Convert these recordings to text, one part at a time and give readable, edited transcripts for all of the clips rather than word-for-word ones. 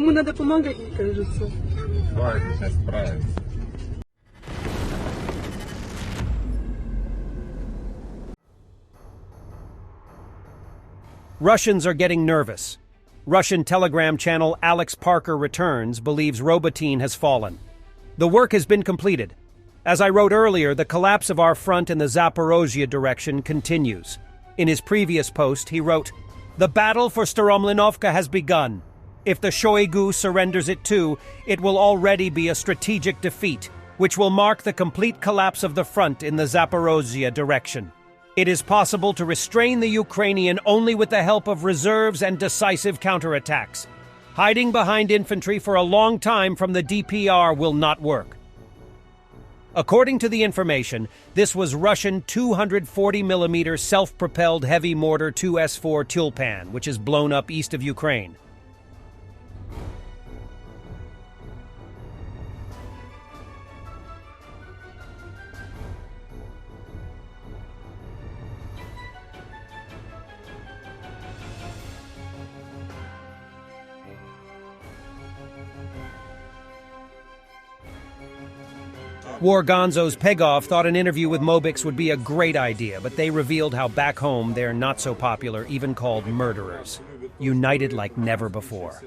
Ему надо помогать, мне кажется. Давайте сейчас справимся. Russians are getting nervous. Russian Telegram channel Alex Parker Returns believes Robotyne has fallen. The work has been completed. As I wrote earlier, the collapse of our front in the Zaporozhye direction continues. In his previous post, he wrote, "The battle for Staromlinovka has begun. If the Shoigu surrenders it too, it will already be a strategic defeat, which will mark the complete collapse of the front in the Zaporozhye direction. It is possible to restrain the Ukrainian only with the help of reserves and decisive counterattacks. Hiding behind infantry for a long time from the DPR will not work." According to the information, this was Russian 240mm self-propelled heavy mortar 2S4 Tulpan, which is blown up east of Ukraine. War Gonzo's Pegov thought an interview with Mobix would be a great idea, but they revealed how back home they're not so popular, even called murderers. United like never before.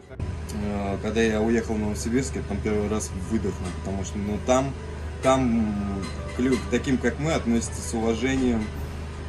Когда я уехал в Новосибирск, я там первый раз выдохнул, потому что там к таким, как мы, относятся с уважением,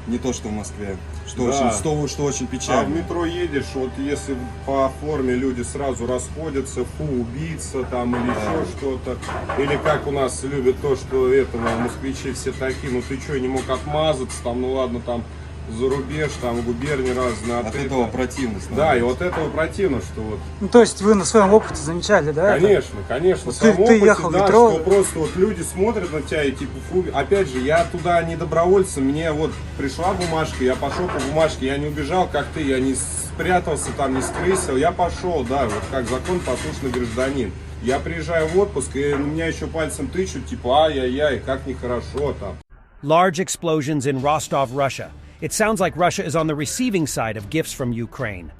не то что в Москве, что, да. что очень печально. А в метро едешь, вот если по форме люди сразу расходятся, фу, убийца там или еще что-то, или как у нас любят то, что этого москвичи все такие, ну ты что, не мог отмазаться, там, ну ладно, там за рубеж, там губернии разные. От этого противно. Да, и вот этого противно, что вот. Ну, то есть вы на своем опыте замечали, да? Конечно, конечно. Вот ты ехал в да, метро. Что просто вот люди смотрят на тебя и типа, фу, опять же, я туда не добровольцем, мне вот пришла бумажка, я пошел по бумажке, я не убежал, как ты, я не спрятался там, не скрысил, я пошел, да, вот как закон послушный гражданин. Я приезжаю в отпуск, и на меня еще пальцем тычут, типа, ай-яй-яй, как нехорошо там. Large explosions in Rostov, Russia. It sounds like Russia is on the receiving side of gifts from Ukraine.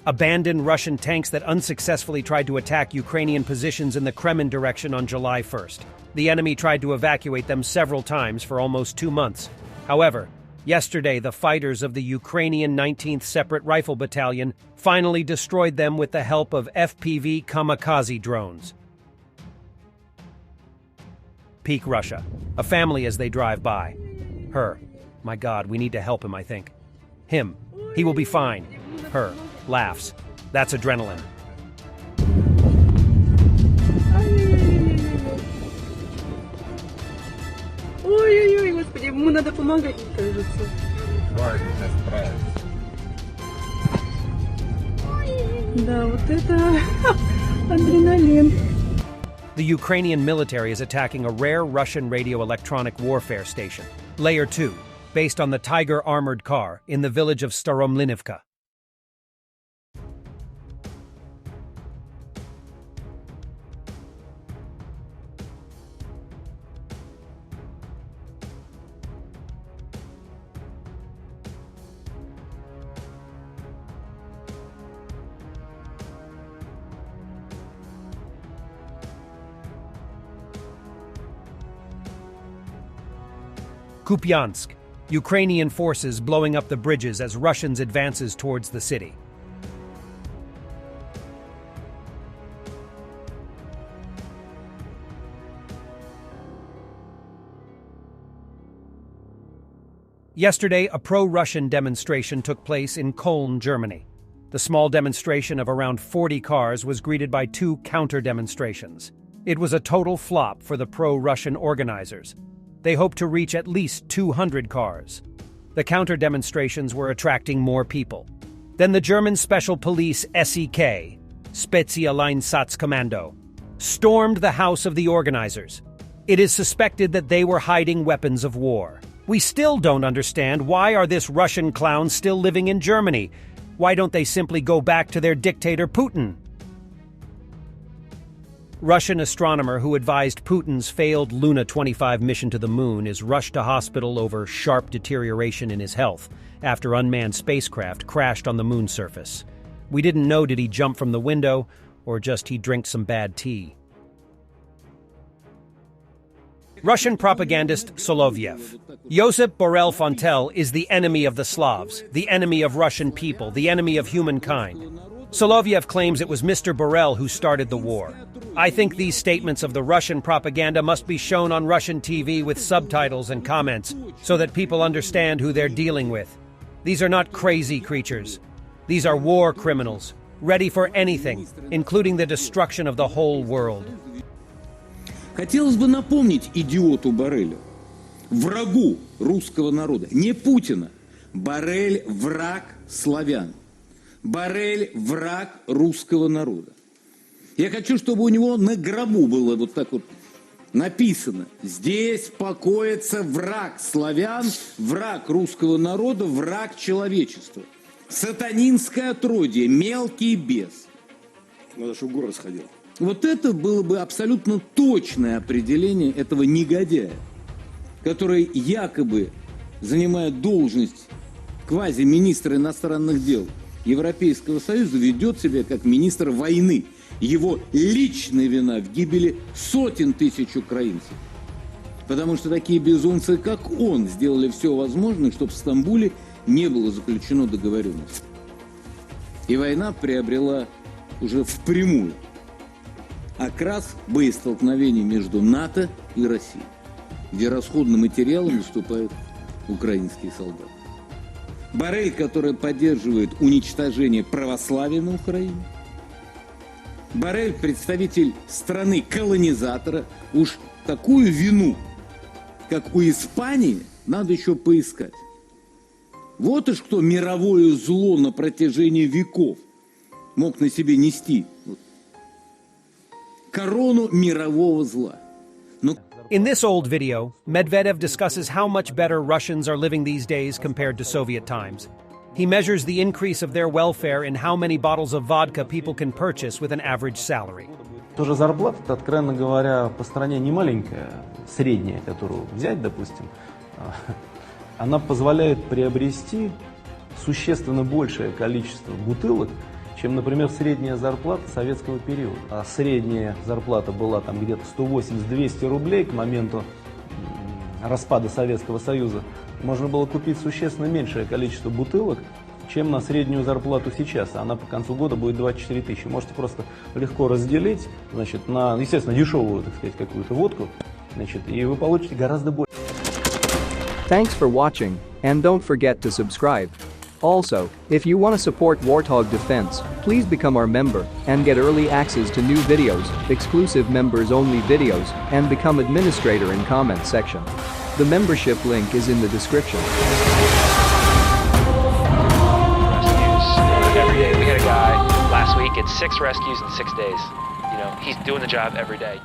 Abandoned Russian tanks that unsuccessfully tried to attack Ukrainian positions in the Kremlin direction on July 1st. The enemy tried to evacuate them several times for almost 2 months. However, yesterday, the fighters of the Ukrainian 19th Separate Rifle Battalion finally destroyed them with the help of FPV kamikaze drones. Peak Russia. A family as they drive by. Her. My God, we need to help him, I think. Him. He will be fine. Her. Laughs. That's adrenaline. Ой-ой-ой, господи, ему надо помогать, мне кажется. Давайте сейчас справимся. Да, вот это адреналин. The Ukrainian military is attacking a rare Russian radio-electronic warfare station, Layer 2, based on the Tiger armored car in the village of Staromlinivka. Kupiansk, Ukrainian forces blowing up the bridges as Russians advances towards the city. Yesterday, a pro-Russian demonstration took place in Cologne, Germany. The small demonstration of around 40 cars was greeted by 2 counter-demonstrations. It was a total flop for the pro-Russian organizers. They hoped to reach at least 200 cars. The counter-demonstrations were attracting more people. Then the German Special Police SEK, Spezialeinsatzkommando, stormed the house of the organizers. It is suspected that they were hiding weapons of war. We still don't understand why are this Russian clowns still living in Germany. Why don't they simply go back to their dictator Putin? Russian astronomer who advised Putin's failed Luna 25 mission to the moon is rushed to hospital over sharp deterioration in his health after unmanned spacecraft crashed on the moon's surface. We didn't know, did he jump from the window or just he drank some bad tea. Russian propagandist Solovyev. Josip Borrell Fontel is the enemy of the Slavs, the enemy of Russian people, the enemy of humankind. Solovyev claims it was Mr. Borrell who started the war. I think these statements of the Russian propaganda must be shown on Russian TV with subtitles and comments so that people understand who they're dealing with. These are not crazy creatures. These are war criminals, ready for anything, including the destruction of the whole world. Хотелось бы напомнить идиоту Боррелю, врагу русского народа, не Путина. Боррель – враг славян. Боррель – враг русского народа. Я хочу, чтобы у него на гробу было вот так вот написано: здесь покоится враг славян, враг русского народа, враг человечества. Сатанинское отродье, мелкий бес. Надо, чтобы город сходил. Вот это было бы абсолютно точное определение этого негодяя, который якобы занимает должность квази-министра иностранных дел Европейского Союза, ведет себя как министр войны. Его личная вина в гибели сотен тысяч украинцев. Потому что такие безумцы, как он, сделали все возможное, чтобы в Стамбуле не было заключено договоренности. И война приобрела уже впрямую окрас боестолкновений между НАТО и Россией, где расходным материалом выступают украинские солдаты. Боррель, который поддерживает уничтожение православия на Украине. Боррель, представитель страны-колонизатора. Уж такую вину, как у Испании, надо еще поискать. Вот уж кто мировое зло на протяжении веков мог на себе нести. Корону мирового зла. In this old video, Medvedev discusses how much better Russians are living these days compared to Soviet times. He measures the increase of their welfare in how many bottles of vodka people can purchase with an average salary. Тоже зарплата, откровенно говоря, по стране не маленькая, средняя, которую взять, допустим, она позволяет приобрести существенно большее количество бутылок, чем, например, средняя зарплата советского периода. А средняя зарплата была там где-то 180-200 рублей к моменту распада Советского Союза. Можно было купить существенно меньшее количество бутылок, чем на среднюю зарплату сейчас. Она по концу года будет 24 тысячи. Можете просто легко разделить, значит, на, естественно, дешевую, так сказать, какую-то водку, значит, и вы получите гораздо больше. Thanks for watching, and don't forget to subscribe. Also, if you want to support Warthog Defense, please become our member and get early access to new videos, exclusive members-only videos, and become administrator in comments section. The membership link is in the description. Rescues every day. We had a guy last week, it's 6 rescues in 6 days. You know, he's doing the job every day.